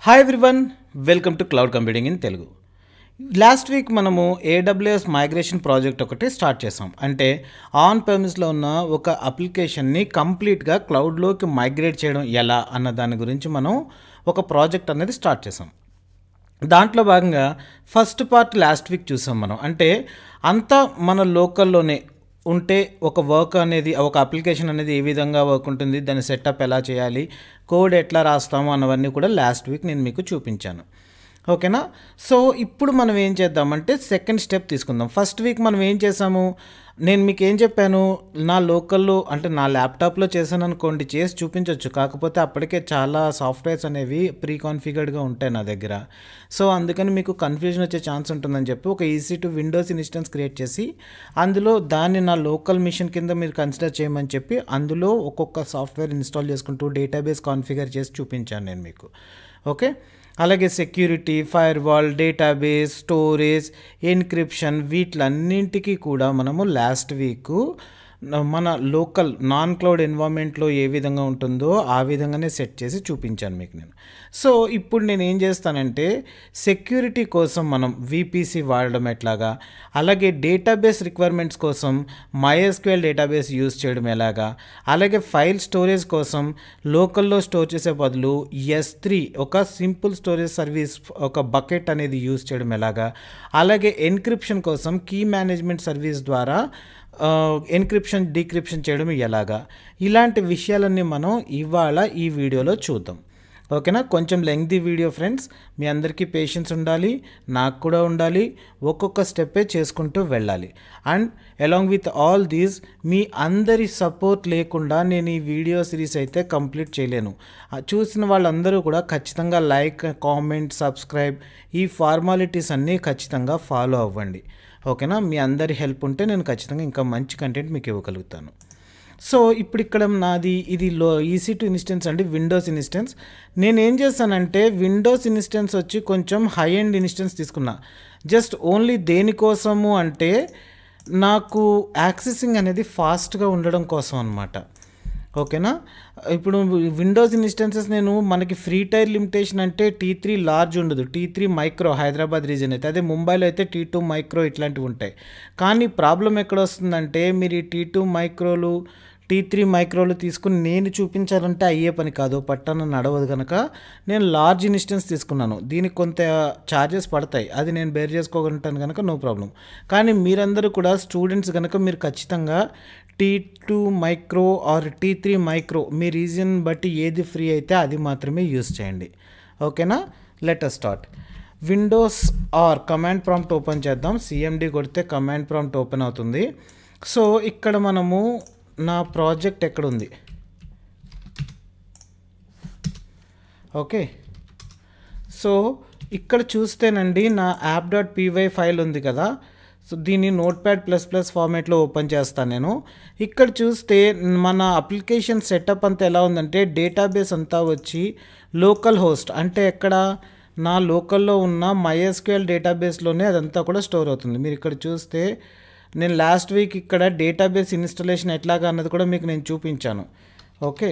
Hi everyone, welcome to cloud computing in Telugu. Last week మనము AWS migration project ఒకటి start చేసాం. అంటే on ప్రెమిస్లో ఉన్న ఒక అప్లికేషన్ని కంప్లీట్గా క్లౌడ్లోకి మైగ్రేట్ చేయడం ఎలా అన్న దాని గురించి మనం ఒక ప్రాజెక్ట్ అనేది స్టార్ట్ చేసాం. దాంట్లో భాగంగా ఫస్ట్ పార్ట్ లాస్ట్ వీక్ చూసాం మనం. అంటే అంతా మన లోకల్లోనే ఉంటే ఒక వర్క్ అనేది, ఒక అప్లికేషన్ అనేది ఏ విధంగా వర్క్ ఉంటుంది, దాని సెటప్ ఎలా చేయాలి, కోడ్ ఎట్లా రాస్తాము అన్నవన్నీ కూడా లాస్ట్ వీక్ నేను మీకు చూపించాను. ఓకేనా? సో ఇప్పుడు మనం ఏం చేద్దామంటే సెకండ్ స్టెప్ తీసుకుందాం. ఫస్ట్ వీక్ మనం ఏం చేసాము, నేను మీకు ఏం చెప్పాను, నా లోకల్లో అంటే నా ల్యాప్టాప్లో చేశాను అనుకోండి, చేసి చూపించవచ్చు. కాకపోతే అప్పటికే చాలా సాఫ్ట్వేర్స్ అనేవి ప్రీ కాన్ఫిగర్డ్గా ఉంటాయి నా దగ్గర. సో అందుకని మీకు కన్ఫ్యూజన్ వచ్చే ఛాన్స్ ఉంటుందని చెప్పి ఒక EC2 విండోస్ ఇన్స్టెన్స్ క్రియేట్ చేసి అందులో దాన్ని నా లోకల్ మిషన్ కింద మీరు కన్సిడర్ చేయమని చెప్పి అందులో ఒక్కొక్క సాఫ్ట్వేర్ ఇన్స్టాల్ చేసుకుంటూ డేటాబేస్ కాన్ఫిగర్ చేసి చూపించాను నేను మీకు. ఓకే, అలాగే security, firewall, database, storage, encryption, వీటిలన్నింటికి కూడా మనము లాస్ట్ వీక్ మన లోకల్ నాన్ క్లౌడ్ ఎన్వైర్న్మెంట్లో ఏ విధంగా ఉంటుందో ఆ విధంగానే సెట్ చేసి చూపించాను మీకు నేను. సో ఇప్పుడు నేను ఏం చేస్తానంటే సెక్యూరిటీ కోసం మనం VPC వాడడం ఎట్లాగా, అలాగే డేటాబేస్ రిక్వైర్మెంట్స్ కోసం MySQL డేటాబేస్ యూజ్ చేయడం ఎలాగా, అలాగే ఫైల్ స్టోరేజ్ కోసం లోకల్లో స్టోర్ చేసే బదులు S3 ఒక సింపుల్ స్టోరేజ్ సర్వీస్, ఒక బకెట్ అనేది యూజ్ చేయడం ఎలాగా, అలాగే ఎన్క్రిప్షన్ కోసం కీ మేనేజ్మెంట్ సర్వీస్ ద్వారా ఎన్క్రిప్షన్ డీక్రిప్షన్ చేయడం ఎలాగా, ఇలాంటి విషయాలన్నీ మనం ఇవాళ ఈ వీడియోలో చూద్దాం. ఓకేనా? కొంచెం లెంగ్తీ వీడియో ఫ్రెండ్స్, మీ అందరికీ పేషెన్స్ ఉండాలి, నాకు కూడా ఉండాలి, ఒక్కొక్క స్టెప్పే చేసుకుంటూ వెళ్ళాలి. And along with all these మీ అందరి సపోర్ట్ లేకుండా నేను ఈ వీడియో సిరీస్ అయితే కంప్లీట్ చేయలేను. చూసిన వాళ్ళందరూ కూడా ఖచ్చితంగా లైక్, కామెంట్, సబ్స్క్రైబ్, ఈ ఫార్మాలిటీస్ అన్నీ ఖచ్చితంగా ఫాలో అవ్వండి. ఓకేనా? మీ అందరి హెల్ప్ ఉంటే నేను ఖచ్చితంగా ఇంకా మంచి కంటెంట్ మీకు ఇవ్వగలుగుతాను. సో ఇప్పుడు ఇక్కడ నాది ఇది EC2 ఇన్స్టెన్స్ అండి, విండోస్ ఇన్స్టెన్స్. నేను ఏం చేస్తానంటే విండోస్ ఇన్స్టెన్స్ వచ్చి కొంచెం హై ఎండ్ ఇన్స్టెన్స్ తీసుకున్నా. జస్ట్ ఓన్లీ దేనికోసము అంటే నాకు యాక్సెసింగ్ అనేది ఫాస్ట్గా ఉండడం కోసం అనమాట. ఓకేనా? ఇప్పుడు విండోస్ ఇన్స్టెన్సెస్ నేను మనకి ఫ్రీ టైర్ లిమిటేషన్ అంటే T3 లార్జ్ ఉండదు, T3 మైక్రో హైదరాబాద్ రీజన్ అయితే, అదే ముంబైలో అయితే T2 మైక్రో ఇట్లాంటివి ఉంటాయి. కానీ ప్రాబ్లం ఎక్కడ వస్తుందంటే మీరు ఈ T2 మైక్రోలు, T3 మైక్రోలు తీసుకుని నేను చూపించాలంటే అయ్యే పని కాదు, పట్టణ నడవదు కనుక నేను లార్జ్ ఇన్స్టెన్స్ తీసుకున్నాను. దీనికి కొంత ఛార్జెస్ పడతాయి, అది నేను బేర్ చేసుకోగలుగుతాను కనుక నో ప్రాబ్లం. కానీ మీరందరూ కూడా స్టూడెంట్స్ కనుక మీరు ఖచ్చితంగా T2 micro or T3 micro మీ రీజన్ బట్టి ఏది ఫ్రీ అయితే అది మాత్రమే యూస్ చేయండి. ఓకేనా? Let us start. Windows or command prompt open చేద్దాం. CMD కొడితే కమాండ్ ప్రాంప్ట్ ఓపెన్ అవుతుంది. సో ఇక్కడ మనము నా ప్రాజెక్ట్ ఎక్కడుంది, ఓకే. సో ఇక్కడ చూస్తేనండి నా app.py ఫైల్ ఉంది కదా, సో దీన్ని Notepad++ ఫార్మేట్లో ఓపెన్ చేస్తాను నేను. ఇక్కడ చూస్తే మన అప్లికేషన్ సెటప్ అంతా ఎలా ఉందంటే డేటాబేస్ అంతా వచ్చి లోకల్ హోస్ట్ అంటే ఎక్కడ నా లోకల్లో ఉన్న MySQL డేటాబేస్లోనే అదంతా కూడా స్టోర్ అవుతుంది. మీరు ఇక్కడ చూస్తే నేను లాస్ట్ వీక్ ఇక్కడ డేటాబేస్ ఇన్స్టాలేషన్ ఎట్లాగా అన్నది కూడా మీకు నేను చూపించాను. Okay,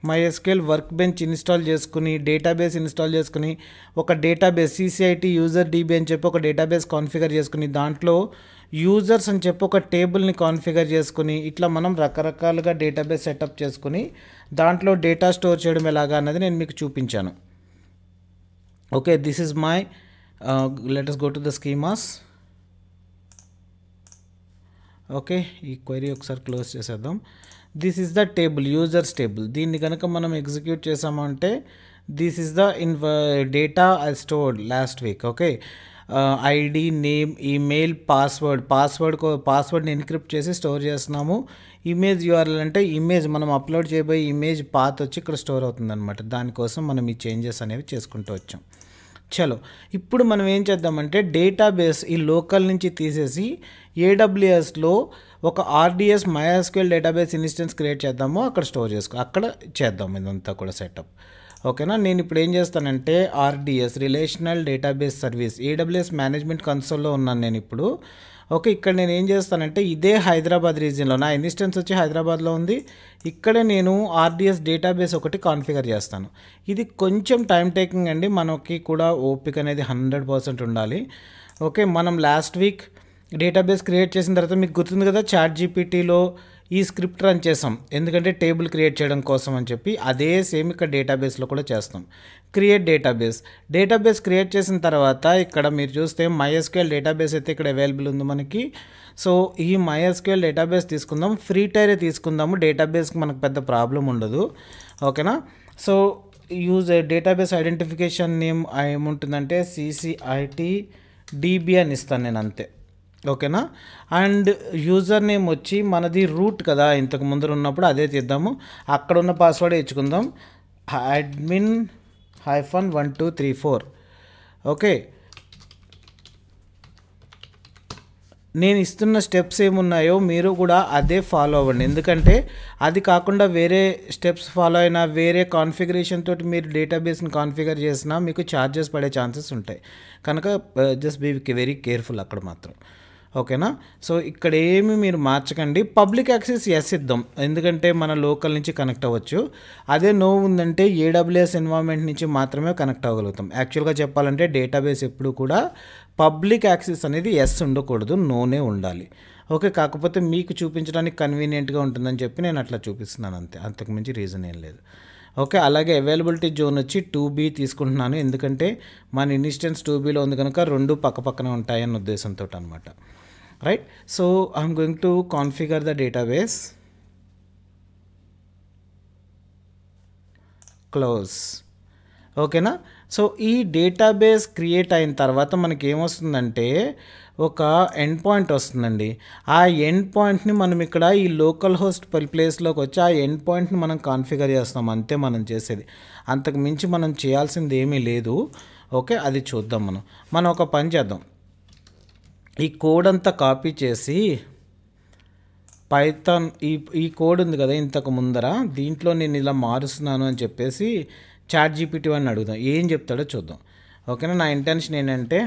MySQL work bench install చేసుకుని, డేటాబేస్ ఇన్స్టాల్ చేసుకుని, ఒక డేటాబేస్ CCIT యూజర్ DB అని చెప్పి ఒక డేటాబేస్ కాన్ఫిగర్ చేసుకుని, దాంట్లో యూజర్స్ అని చెప్పి ఒక టేబుల్ని కాన్ఫిగర్ చేసుకుని, ఇట్లా మనం రకరకాలుగా డేటాబేస్ సెటప్ చేసుకుని దాంట్లో డేటా స్టోర్ చేయడం ఎలాగా అన్నది నేను మీకు చూపించాను. Okay, this is my let us go to the schemas. Okay, ఈ క్వైరీ ఒకసారి క్లోజ్ చేసేద్దాం. This is the table, users table. దీన్ని కనుక మనం ఎగ్జిక్యూట్ చేసామంటే this is the data I stored last week. Okay, ID, name, email, పాస్వర్డ్ని encrypt చేసి store చేస్తున్నాము. ఇమేజ్ URL అంటే ఇమేజ్ మనం అప్లోడ్ చేయబోయే ఇమేజ్ పాత్ వచ్చి ఇక్కడ స్టోర్ అవుతుంది అనమాట. దానికోసం మనం ఈ చేంజెస్ అనేవి చేసుకుంటూ వచ్చాం. చలో ఇప్పుడు మనం ఏం చేద్దామంటే డేటాబేస్ ఈ లోకల్ నుంచి తీసేసి AWSలో ఒక RDS MySQL database instance create చేద్దాము, అక్కడ స్టోర్ అక్కడ చేద్దాం ఇదంతా కూడా సెటప్. ఓకేనా? నేను ఇప్పుడు ఏం చేస్తానంటే RDS relational database service AWS management కన్సోల్లో ఉన్నాను నేను ఇప్పుడు. ఓకే, ఇక్కడ నేను ఏం చేస్తానంటే ఇదే హైదరాబాద్ రీజియన్లో నా ఇన్స్టెన్స్ వచ్చి హైదరాబాద్లో ఉంది. ఇక్కడే నేను ఆర్డిఎస్ డేటాబేస్ ఒకటి కాన్ఫిగర్ చేస్తాను. ఇది కొంచెం టైం టేకింగ్ అండి, మనకి కూడా ఓపిక అనేది 100% ఉండాలి. ఓకే, మనం లాస్ట్ వీక్ డేటాబేస్ క్రియేట్ చేసిన తర్వాత మీకు గుర్తుంది కదా, చాట్ జీపీటీలో ఈ స్క్రిప్ట్ రన్ చేసాం, ఎందుకంటే టేబుల్ క్రియేట్ చేయడం కోసం అని చెప్పి. అదే సేమ్ ఇక్కడ డేటాబేస్లో కూడా చేస్తాం. క్రియేట్ డేటాబేస్ క్రియేట్ చేసిన తర్వాత ఇక్కడ మీరు చూస్తే MySQL డేటాబేస్ అయితే ఇక్కడ అవైలబుల్ ఉంది మనకి. సో ఈ MySQL డేటాబేస్ తీసుకుందాం, ఫ్రీ టైరే తీసుకుందాము, డేటాబేస్కి మనకు పెద్ద ప్రాబ్లం ఉండదు. ఓకేనా. So use database identification name ఏముంటుందంటే CCIT-DB అని ఇస్తాను నేను, అంతే. ఓకేనా. అండ్ యూజర్ నేమ్ వచ్చి మనది రూట్ కదా, ఇంతకు ముందర ఉన్నప్పుడు అదే తీద్దాము. అక్కడ ఉన్న పాస్వర్డ్ ఇచ్చుకుందాం, admin-1234. ఓకే, నేను ఇస్తున్న స్టెప్స్ ఏమున్నాయో మీరు కూడా అదే ఫాలో అవ్వండి. ఎందుకంటే అది కాకుండా వేరే స్టెప్స్ ఫాలో అయినా, వేరే కాన్ఫిగరేషన్ తోటి మీరు డేటాబేస్ని కాన్ఫిగర్ చేసినా మీకు ఛార్జెస్ పడే ఛాన్సెస్ ఉంటాయి. కనుక జస్ట్ బీ వెరీ కేర్ఫుల్ అక్కడ మాత్రం. ఓకేనా. సో ఇక్కడ ఏమి మీరు మార్చకండి. పబ్లిక్ యాక్సెస్ ఎస్ ఇద్దాం, ఎందుకంటే మన లోకల్ నుంచి కనెక్ట్ అవ్వచ్చు. అదే నో ఉందంటే AWS ఎన్వైరన్మెంట్ నుంచి మాత్రమే కనెక్ట్ అవ్వగలుగుతాం. యాక్చువల్గా చెప్పాలంటే డేటాబేస్ ఎప్పుడు కూడా పబ్లిక్ యాక్సెస్ అనేది ఎస్ ఉండకూడదు, నోనే ఉండాలి. ఓకే, కాకపోతే మీకు చూపించడానికి కన్వీనియంట్గా ఉంటుందని చెప్పి నేను అట్లా చూపిస్తున్నాను, అంతే, అంతకుమించి రీజన్ ఏం లేదు. ఓకే, అలాగే అవైలబిలిటీ జోన్ వచ్చి 2B తీసుకుంటున్నాను, ఎందుకంటే మన ఇన్స్టెన్స్ 2Bలో ఉంది కనుక రెండు పక్కపక్కనే ఉంటాయన్న ఉద్దేశంతో అనమాట. Right. So I'm going to configure the database. Close. ఓకేనా. సో ఈ డేటాబేస్ క్రియేట్ అయిన తర్వాత మనకి ఏమొస్తుందంటే ఒక ఎండ్ పాయింట్ వస్తుందండి. ఆ ఎండ్ పాయింట్ని మనం ఇక్కడ ఈ లోకల్ హోస్ట్ ప్లేస్లోకి వచ్చి ఆ ఎండ్ పాయింట్ని మనం కాన్ఫిగర్ చేస్తాం, అంతే మనం చేసేది. అంతకు మించి మనం చేయాల్సింది ఏమీ లేదు. ఓకే, అది చూద్దాం. మనం ఒక పని చేద్దాం. ఈ కోడ్ అంతా కాపీ చేసి పైథాన్ ఈ కోడ్ ఉంది కదా ఇంతకు ముందర, దీంట్లో నేను ఇలా మారుస్తున్నాను అని చెప్పేసి చాట్ జీపీటీ అని అడుగుదాం, ఏం చెప్తాడో చూద్దాం. ఓకేనా. నా ఇంటెన్షన్ ఏంటంటే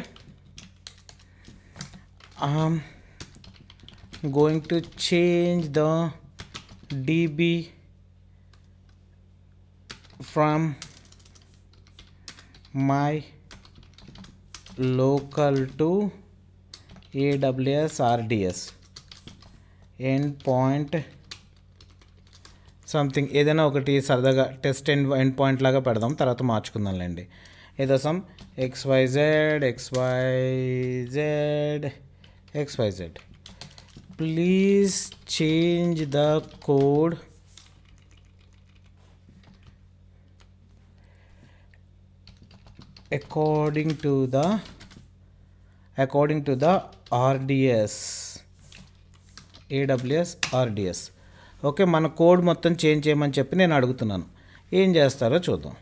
going to change the DB from my local to AWS RDS end point something, ఏదైనా ఒకటి సరదాగా టెస్ట్ ఎండ్ పాయింట్ లాగా పెడదాం, తర్వాత మార్చుకుందాంలేండి. ఏదో some XYZ. Please change the code according to the RDS AWS RDS. Okay, మన code మొత్తం change చేయమని చెప్పి నేను అడుగుతున్నాను, ఏం చేస్తారో చూద్దాం.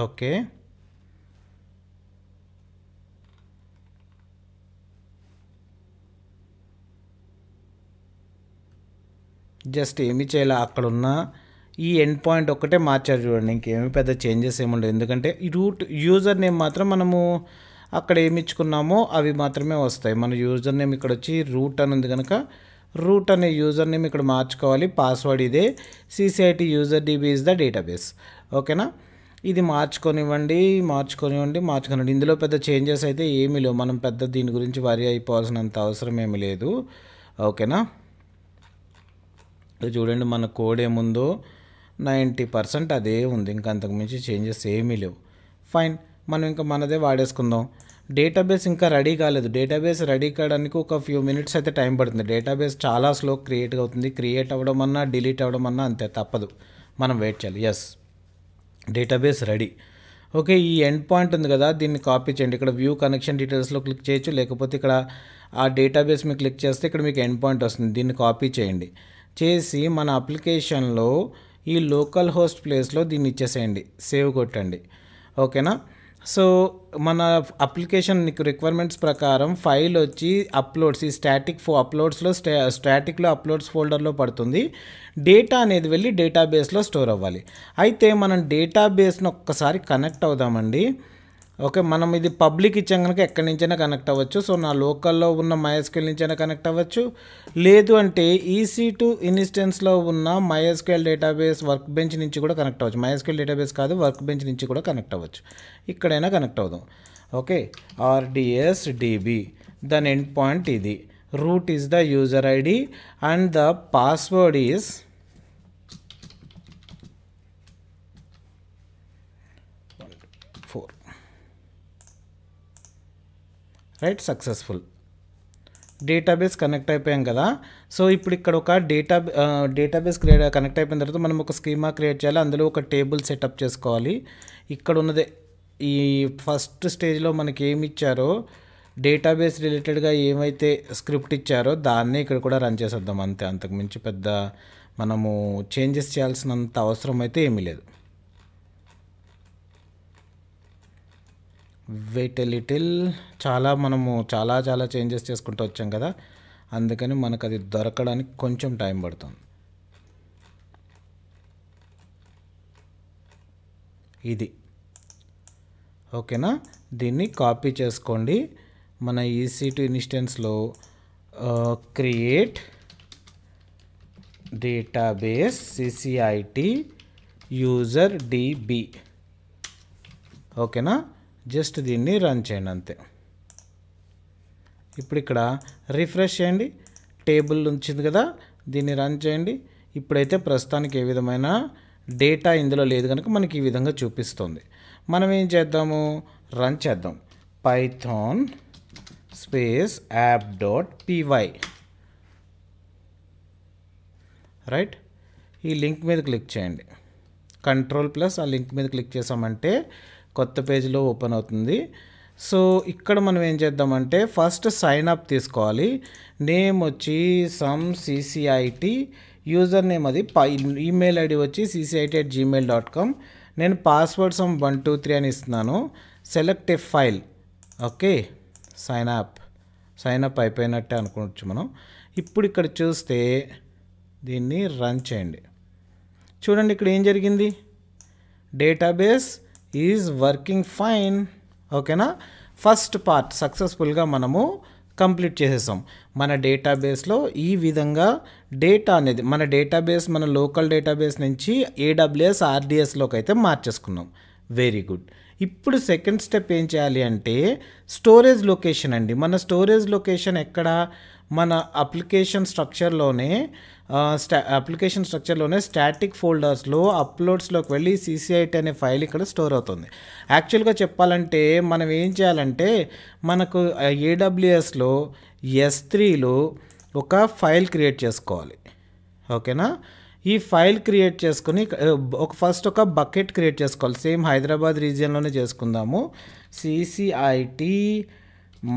ఓకే, జస్ట్ ఏమి చేయాలి, అక్కడ ఉన్న ఈ ఎండ్ పాయింట్ ఒక్కటే మార్చారు చూడండి, ఇంకేమీ పెద్ద చేంజెస్ ఏముండవు. ఎందుకంటే ఈ రూట్ యూజర్ నేమ్ మాత్రం మనము అక్కడ ఏమి ఇచ్చుకున్నామో అవి మాత్రమే వస్తాయి. మన యూజర్ నేమ్ ఇక్కడ వచ్చి రూట్ అని ఉంది కనుక రూట్ అనే యూజర్ నేమ్ ఇక్కడ మార్చుకోవాలి. పాస్వర్డ్ ఇదే, CCIT user DB is the database. ఓకేనా. ఇది మార్చుకొనివ్వండి. ఇందులో పెద్ద చేంజెస్ అయితే ఏమీ లేవు, మనం పెద్ద దీని గురించి వరి అయిపోవాల్సినంత అవసరం ఏమీ లేదు. ఓకేనా. చూడండి మన కోడ్ ఏముందో 90% అదే ఉంది, ఇంకా అంతకుమించి చేంజెస్ ఏమీ లేవు. ఫైన్, మనం ఇంకా మనదే వాడేసుకుందాం. డేటాబేస్ ఇంకా రెడీ కాలేదు. డేటాబేస్ రెడీ కావడానికి ఒక ఫ్యూ మినిట్స్ అయితే టైం పడుతుంది. డేటాబేస్ చాలా స్లో క్రియేట్ అవుతుంది. క్రియేట్ అవ్వడం అన్నా డిలీట్ అవ్వడం అన్నా అంతే, తప్పదు, మనం వెయిట్ చేయాలి. Yes, database ready. ఓకే, ఈ ఎండ్ పాయింట్ ఉంది కదా, దీన్ని కాపీ చేయండి. ఇక్కడ వ్యూ కనెక్షన్ డీటెయిల్స్లో క్లిక్ చేయొచ్చు, లేకపోతే ఇక్కడ ఆ డేటాబేస్ మీద క్లిక్ చేస్తే ఇక్కడ మీకు ఎండ్ పాయింట్ వస్తుంది, దీన్ని కాపీ చేయండి. చేసి మన అప్లికేషన్లో ఈ లోకల్ హోస్ట్ ప్లేస్లో దీన్ని ఇచ్చేసేయండి, సేవ్ కొట్టండి. ఓకేనా. సో మన అప్లికేషన్ నీకు రిక్వైర్మెంట్స్ ప్రకారం ఫైల్ వచ్చి అప్లోడ్స్ ఈ అప్లోడ్స్లో స్టాటిక్లో అప్లోడ్స్ ఫోల్డర్లో పడుతుంది. డేటా అనేది వెళ్ళి డేటాబేస్లో స్టోర్ అవ్వాలి. అయితే మనం డేటాబేస్ను ఒక్కసారి కనెక్ట్ అవుదామండి. ఓకే, మనం ఇది పబ్లిక్ ఇచ్చాం కనుక ఎక్కడి నుంచైనా కనెక్ట్ అవ్వచ్చు. సో నా లోకల్లో ఉన్న MySQL నుంచైనా కనెక్ట్ అవ్వచ్చు, లేదు అంటే EC2 ఇన్స్టెన్స్లో ఉన్న MySQL డేటాబేస్ వర్క్ బెంచ్ నుంచి కూడా కనెక్ట్ అవ్వచ్చు. MySQL డేటాబేస్ కాదు, వర్క్ బెంచ్ నుంచి కూడా కనెక్ట్ అవ్వచ్చు. ఇక్కడైనా కనెక్ట్ అవుదాం. ఓకే, RDS DB దాని ఎండ్ పాయింట్ ఇది. Root is the user ID and the password is right. Successful database connect అయిపోయాం కదా. సో ఇప్పుడు ఇక్కడ ఒక డేటాబేస్ కనెక్ట్ అయిపోయిన తర్వాత మనం ఒక స్కీమా క్రియేట్ చేయాలి. అందులో ఒక టేబుల్ సెటప్ చేసుకోవాలి. ఇక్కడ ఉన్నదే ఈ ఫస్ట్ స్టేజ్లో మనకి ఏమి ఇచ్చారో డేటాబేస్ రిలేటెడ్గా ఏమైతే స్క్రిప్ట్ ఇచ్చారో దాన్నే ఇక్కడ కూడా రన్ చేసేద్దాం అంతే. అంతకుమించి పెద్ద మనము చేంజెస్ చేయాల్సినంత అవసరం అయితే ఏమీ లేదు. వెయిట్ ఎ లిటిల్, మనము చాలా చేంజెస్ చేసుకుంటూ వచ్చాం కదా, అందుకని మనకు అది దొరకడానికి కొంచెం టైం పడుతుంది. ఇది ఓకేనా, దీన్ని కాపీ చేసుకోండి. మన EC2 ఇన్స్టెన్స్లో create database CCIT user DB. ఓకేనా, జస్ట్ దీన్ని రన్ చేయండి అంతే. ఇప్పుడు ఇక్కడ రిఫ్రెష్ చేయండి, టేబుల్ ఉంచింది కదా, దీన్ని రన్ చేయండి. ఇప్పుడైతే ప్రస్తుతానికి ఏ విధమైన డేటా ఇందులో లేదు కనుక మనకి ఈ విధంగా చూపిస్తుంది. మనం ఏం చేద్దాము, రన్ చేద్దాం. Python space app.py right. ఈ లింక్ మీద క్లిక్ చేయండి, Ctrl+ ఆ లింక్ మీద క్లిక్ చేసామంటే కొత్త పేజ్లో ఓపెన్ అవుతుంది. సో ఇక్కడ మనం ఏం చేద్దామంటే ఫస్ట్ సైన్ అప్ తీసుకోవాలి. నేమ్ వచ్చి సమ్ CCIT, యూజర్ నేమ్ అది ఈమెయిల్ ID వచ్చి ccit@gmail.com. నేను పాస్వర్డ్ సమ్ 123 అని ఇస్తున్నాను. సెలెక్ట్ ఏ ఫైల్. ఓకే, సైన్ అప్ అయిపోయినట్టే అనుకోవచ్చు మనం. ఇప్పుడు ఇక్కడ చూస్తే దీన్ని రన్ చేయండి. చూడండి ఇక్కడ ఏం జరిగింది, డేటాబేస్ ఈజ్ వర్కింగ్ ఫైన్. ఓకేనా, ఫస్ట్ పార్ట్ సక్సెస్ఫుల్గా మనము కంప్లీట్ చేసేసాం. మన డేటాబేస్లో ఈ విధంగా డేటా అనేది మన లోకల్ డేటాబేస్ నుంచి AWS RDSలోకి అయితే మార్చేసుకున్నాం. Very good. ఇప్పుడు సెకండ్ స్టెప్ ఏం చేయాలి అంటే స్టోరేజ్ లొకేషన్ అండి. మన స్టోరేజ్ లొకేషన్ ఎక్కడ, మన అప్లికేషన్ స్ట్రక్చర్లోనే స్టాటిక్ ఫోల్డర్స్లో అప్లోడ్స్లోకి వెళ్ళి CCIT అనే ఫైల్ ఇక్కడ స్టోర్ అవుతుంది. యాక్చువల్గా చెప్పాలంటే మనం ఏం చేయాలంటే మనకు AWSలో S3లో ఒక ఫైల్ క్రియేట్ చేసుకోవాలి. ఓకేనా, ఈ ఫైల్ క్రియేట్ చేసుకుని ఫస్ట్ ఒక బకెట్ క్రియేట్ చేసుకోవాలి. సేమ్ హైదరాబాద్ రీజియన్లోనే చేసుకుందాము. CCIT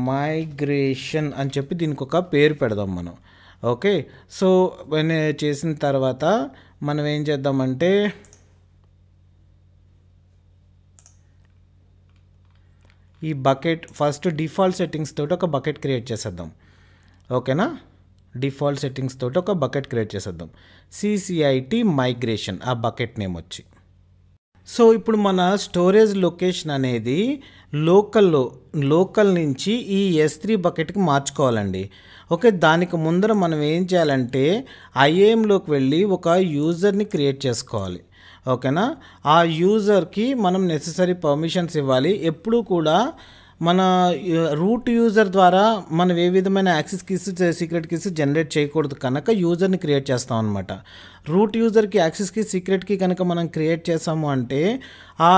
మైగ్రేషన్ అని చెప్పి దీనికి ఒక పేరు పెడదాం మనం. ఓకే, సో చేసిన తర్వాత మనం ఏం చేద్దామంటే ఈ బకెట్ ఫస్ట్ డిఫాల్ట్ సెట్టింగ్స్ తోటి ఒక బకెట్ క్రియేట్ చేసేద్దాం. ఓకేనా, డిఫాల్ట్ సెట్టింగ్స్ తోటి ఒక బకెట్ క్రియేట్ చేసేద్దాం. CCIT మైగ్రేషన్ ఆ బకెట్ నేమ్ వచ్చి. సో ఇప్పుడు మన స్టోరేజ్ లొకేషన్ అనేది లోకల్ నుంచి ఈ S3 బకెట్కి మార్చుకోవాలండి. ఓకే, దానికి ముందర మనం ఏం చేయాలంటే IAMలోకి వెళ్ళి ఒక యూజర్ని క్రియేట్ చేసుకోవాలి. ఓకేనా, ఆ యూజర్కి మనం నెసెసరీ పర్మిషన్స్ ఇవ్వాలి. ఎప్పుడూ కూడా మన రూట్ యూజర్ ద్వారా మనం ఏ విధమైన access keys secret keys generate చేయకూడదు కనుక యూజర్ని క్రియేట్ చేస్తాం అనమాట. రూట్ యూజర్కి యాక్సెస్ కీ సీక్రెట్ కీ కనుక మనం క్రియేట్ చేసాము అంటే ఆ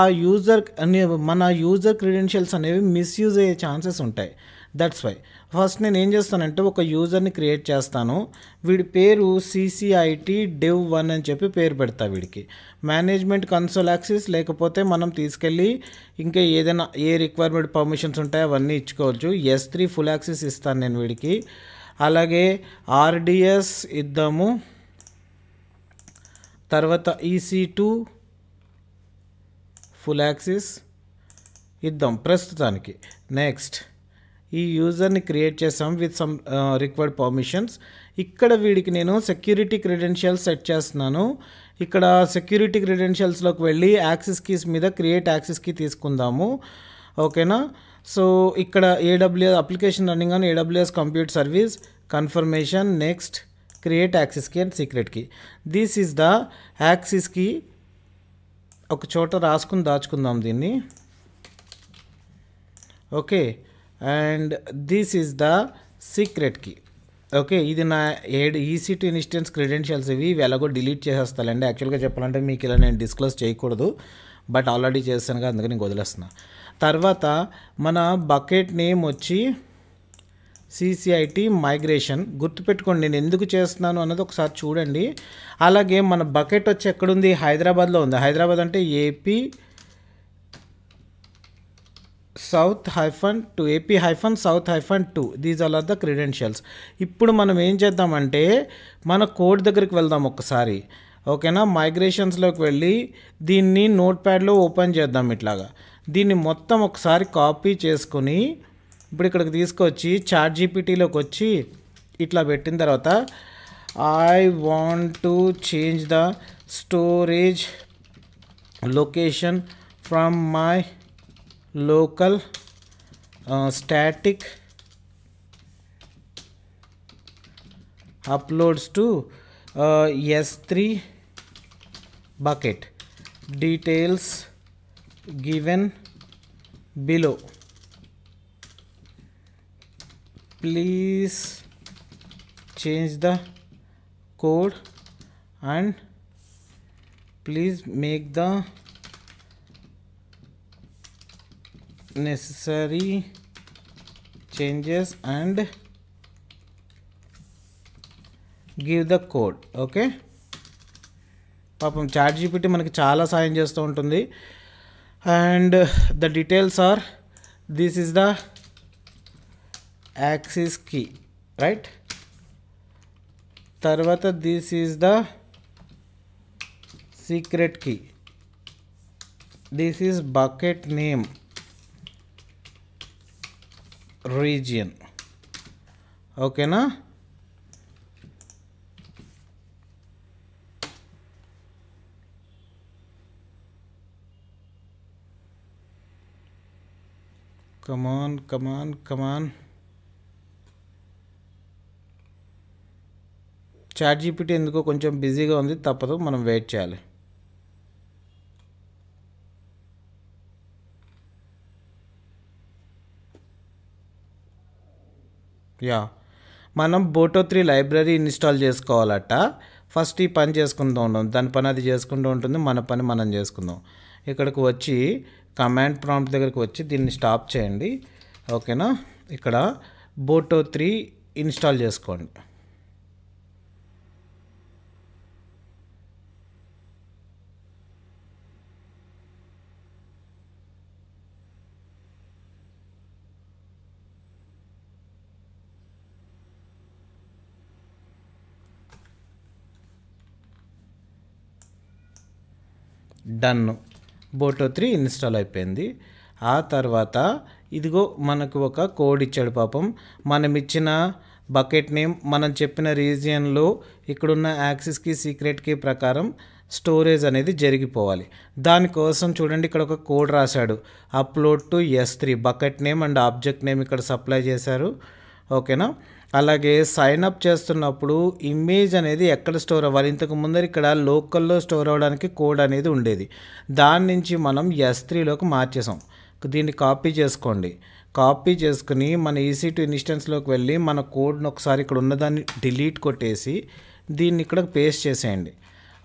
మన యూజర్ క్రెడెన్షియల్స్ అనేవి మిస్యూజ్ అయ్యే ఛాన్సెస్ ఉంటాయి. దట్స్ వై ఫస్ట్ నేను ఏం చేస్తానంటే ఒక యూజర్ని క్రియేట్ చేస్తాను. వీడి పేరు CCIT dev1 అని చెప్పి పేరు పెడతా. వీడికి మేనేజ్మెంట్ కన్సోల్ యాక్సెస్ లేకపోతే మనం తీసుకెళ్ళి ఇంకా ఏదైనా ఏ రిక్వైర్మెంట్ పర్మిషన్స్ ఉంటాయో అవన్నీ ఇచ్చుకోవచ్చు. S3 ఫుల్ యాక్సెస్ ఇస్తాను నేను వీడికి. అలాగే RDS ఇద్దాము. తర్వాత EC2 ఫుల్ యాక్సెస్, ఇద్దాం ప్రస్తుతానికి. నెక్స్ట్ ఈ యూజర్ని క్రియేట్ చేసాం విత్ సమ్ రిక్వైర్డ్ పర్మిషన్స్. ఇక్కడ వీడికి నేను సెక్యూరిటీ క్రెడెన్షియల్స్ సెట్ చేస్తున్నాను. ఇక్కడ సెక్యూరిటీ క్రెడెన్షియల్స్లోకి వెళ్ళి యాక్సెస్ కీస్ మీద క్రియేట్ యాక్సెస్ కీ తీసుకుందాము. ఓకేనా. సో ఇక్కడ AWS application running on AWS compute service confirmation, next create access key and secret key. This is the access key. ఒక చోట రాసుకుని దాచుకుందాం దీన్ని. Okay, and this is the secret key. Okay, ఇది నా EC2 ఇన్స్టెన్స్ క్రెడెన్షియల్స్. ఇవి ఎలాగో delete చేసేస్తానండి. యాక్చువల్గా చెప్పాలంటే మీకు ఇలా నేను డిస్క్లోజ్ చేయకూడదు, బట్ ఆల్రెడీ చేస్తాను కదా, అందుకని నేను వదిలేస్తున్నా. తర్వాత మన బకెట్ నేమ్ వచ్చి CCIT మైగ్రేషన్. గుర్తుపెట్టుకోండి నేను ఎందుకు చేస్తున్నాను అన్నది ఒకసారి చూడండి. అలాగే మన బకెట్ వచ్చి ఎక్కడుంది? హైదరాబాద్లో ఉంది. హైదరాబాద్ అంటే AP South-2, AP-South-2. These are the credentials. ఇప్పుడు మనం ఏం చేద్దామంటే మన కోడ్ దగ్గరికి వెళ్దాం ఒక్కసారి. ఓకేనా. మైగ్రేషన్స్లోకి వెళ్ళి దీన్ని నోట్ ప్యాడ్లో ఓపెన్ చేద్దాం. ఇట్లాగా దీన్ని మొత్తం ఒకసారి కాపీ చేసుకొని ఇప్పుడు ఇక్కడికి తీసుకొచ్చి ChatGPTలోకి వచ్చి ఇట్లా పెట్టిన తర్వాత I want to change the storage location from my local static uploads to S3 bucket. Details given below. Please change the code and please make the necessary changes and give the code. Okay, పాపం ChatGPT మనకి చాలా సాయం చేస్తూ ఉంటుంది. And the details are this is the access key, right. తర్వాత this is the secret key, this is bucket name, region. ఓకేనా. Come on. ChatGPT ఎందుకో కొంచెం బిజీగా ఉంది, తప్పదు, మనం వెయిట్ చేయాలి. మనం Boto 3 లైబ్రరీ ఇన్స్టాల్ చేసుకోవాలట. ఫస్ట్ ఈ పని చేసుకుంటూ ఉంటాం, దాని పని అది చేసుకుంటూ ఉంటుంది, మన పని మనం చేసుకుందాం. ఇక్కడికి వచ్చి కమాండ్ ప్రాంప్ట్ దగ్గరికి వచ్చి దీన్ని స్టాప్ చేయండి. ఓకేనా. ఇక్కడ Boto 3 ఇన్స్టాల్ చేసుకోండి. డన్. Boto 3 ఇన్స్టాల్ అయిపోయింది. ఆ తర్వాత ఇదిగో మనకు ఒక కోడ్ ఇచ్చాడు. పాపం మనం ఇచ్చిన బకెట్ నేమ్, మనం చెప్పిన రీజియన్లో ఇక్కడున్న యాక్సెస్ కీ సీక్రెట్ కీ ప్రకారం స్టోరేజ్ అనేది జరిగిపోవాలి. దానికోసం చూడండి ఇక్కడ ఒక కోడ్ రాశాడు. Upload to S3 bucket name and object name ఇక్కడ సప్లై చేశారు. ఓకేనా. అలాగే సైన్ అప్ చేస్తున్నప్పుడు ఇమేజ్ అనేది ఎక్కడ స్టోర్ అవ్వాలి? ఇంతకు ముందర ఇక్కడ లోకల్లో స్టోర్ అవ్వడానికి కోడ్ అనేది ఉండేది, దాని నుంచి మనం S3లోకి మార్చేసాం. దీన్ని కాపీ చేసుకోండి. కాపీ చేసుకుని మన EC2 ఇన్స్టెన్స్లోకి వెళ్ళి మన కోడ్ని ఒకసారి ఇక్కడ ఉన్నదాన్ని డిలీట్ కొట్టేసి దీన్ని ఇక్కడ పేస్ట్ చేసేయండి.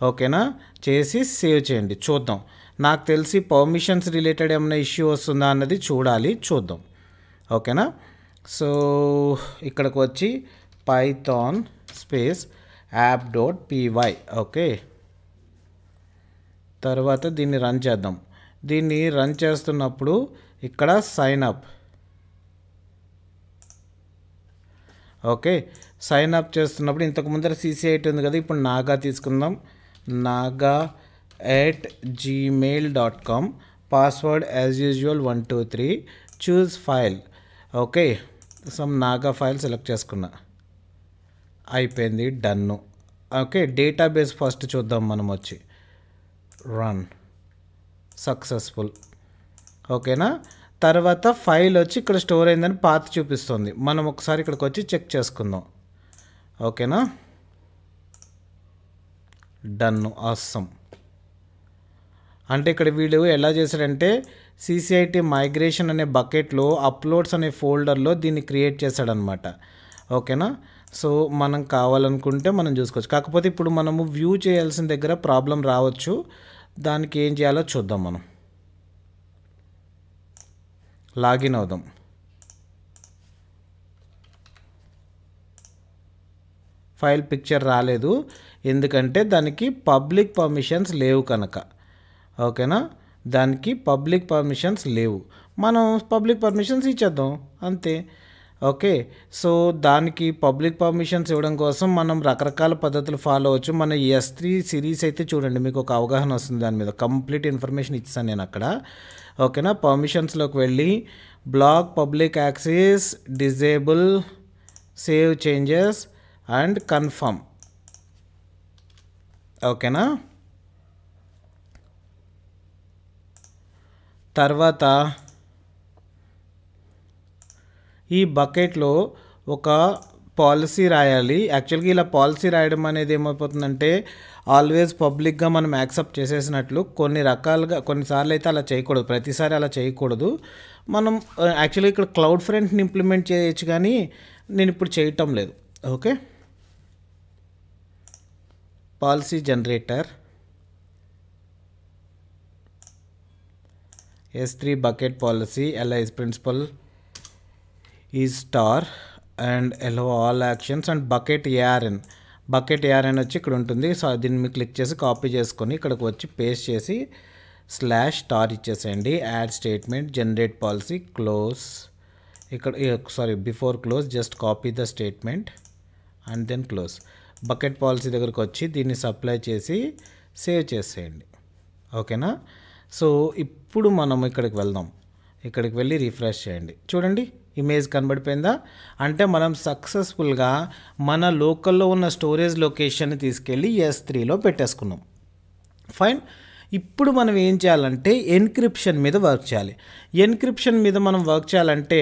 ఓకేనా. చేసి సేవ్ చేయండి. చూద్దాం. నాకు తెలిసి పర్మిషన్స్ రిలేటెడ్ ఏమైనా ఇష్యూ వస్తుందా అన్నది చూద్దాం. ఓకేనా. సో ఇక్కడికి వచ్చి python స్పేస్ app.py. ఓకే, తర్వాత దీన్ని రన్ చేద్దాం. దీన్ని రన్ చేస్తున్నప్పుడు ఇక్కడ sign up. Okay, sign up చేస్తున్నప్పుడు ఇంతకు ముందర CCIT ఉంది కదా, ఇప్పుడు నాగా తీసుకుందాం. naga@gmail.com. పాస్వర్డ్ యాజ్ యూజువల్ 123, చూస్ file. Okay, some Naga file select చేసుకున్నా, అయిపోయింది, డన్ను. ఓకే, డేటాబేస్ ఫస్ట్ చూద్దాం మనం వచ్చి, రన్, సక్సెస్ఫుల్. ఓకేనా, తర్వాత ఫైల్ వచ్చి ఇక్కడ స్టోర్ అయిందని పాత్ చూపిస్తుంది. మనం ఒకసారి ఇక్కడికి వచ్చి చెక్ చేసుకుందాం. ఓకేనా, డన్, ఆసమ్. అంటే ఇక్కడ వీడు ఎలా చేశాడంటే CCIT మైగ్రేషన్ అనే బకెట్లో అప్లోడ్స్ అనే ఫోల్డర్లో దీన్ని క్రియేట్ చేశాడనమాట. ఓకేనా, సో మనం కావాలనుకుంటే మనం చూసుకోవచ్చు. కాకపోతే ఇప్పుడు మనము వ్యూ చేయాల్సిన దగ్గర ప్రాబ్లం రావచ్చు. దానికి ఏం చేయాలో చూద్దాం. మనం లాగిన్ అవుదాం. ఫైల్ పిక్చర్ రాలేదు, ఎందుకంటే దానికి పబ్లిక్ పర్మిషన్స్ లేవు కనుక. ఓకేనా, దానికి పబ్లిక్ పర్మిషన్స్ లేవు. మనం పబ్లిక్ పర్మిషన్స్ ఇచ్చేద్దాం అంతే. ఓకే, సో దానికి పబ్లిక్ పర్మిషన్స్ ఇవ్వడం కోసం మనం రకరకాల పద్ధతులు ఫాలో అవ్వచ్చు. మన S3 సిరీస్ అయితే చూడండి, మీకు ఒక అవగాహన వస్తుంది. దాని మీద కంప్లీట్ ఇన్ఫర్మేషన్ ఇచ్చాను నేను అక్కడ. ఓకేనా, పర్మిషన్స్లోకి వెళ్ళి black public access, disable, save changes and confirm. ఓకేనా, తర్వాత ఈ బకెట్లో ఒక పాలసీ రాయాలి. యాక్చువల్గా ఇలా పాలసీ రాయడం అనేది ఏమైపోతుందంటే ఆల్వేస్ పబ్లిక్గా మనం యాక్సెప్ట్ చేసేసినట్లు. కొన్ని రకాలుగా కొన్నిసార్లు అయితే అలా చేయకూడదు, ప్రతిసారి అలా చేయకూడదు. మనం యాక్చువల్గా ఇక్కడ క్లౌడ్ ఫ్రంట్ని ఇంప్లిమెంట్ చేయొచ్చు, కానీ నేను ఇప్పుడు చేయటం లేదు. Okay, policy generator, S3 bucket policy, LI is principal is star and allow all actions and bucket ARN. Bucket ARN వచ్చి ఇక్కడ ఉంటుంది. సో దీన్ని మీరు క్లిక్ చేసి కాపీ చేసుకొని ఇక్కడికి వచ్చి పేస్ట్ చేసి /star ఇచ్చేసేయండి. Add statement, generate policy, close. ఇక్కడ sorry before close just copy the statement and then close. Bucket policy దగ్గరకు వచ్చి దీన్ని సప్లై చేసి సేవ్ చేసేయండి. ఓకేనా, సో ఇప్పుడు మనం ఇక్కడికి వెళ్దాం. ఇక్కడికి వెళ్ళి రిఫ్రెష్ చేయండి. చూడండి, ఇమేజ్ కనబడిపోయిందా? అంటే మనం సక్సెస్ఫుల్గా మన లోకల్లో ఉన్న స్టోరేజ్ లొకేషన్ని తీసుకెళ్ళి S3లో పెట్టేసుకున్నాం. ఫైన్. ఇప్పుడు మనం ఏం చేయాలంటే ఎన్క్రిప్షన్ మీద వర్క్ చేయాలి. ఎన్క్రిప్షన్ మీద మనం వర్క్ చేయాలంటే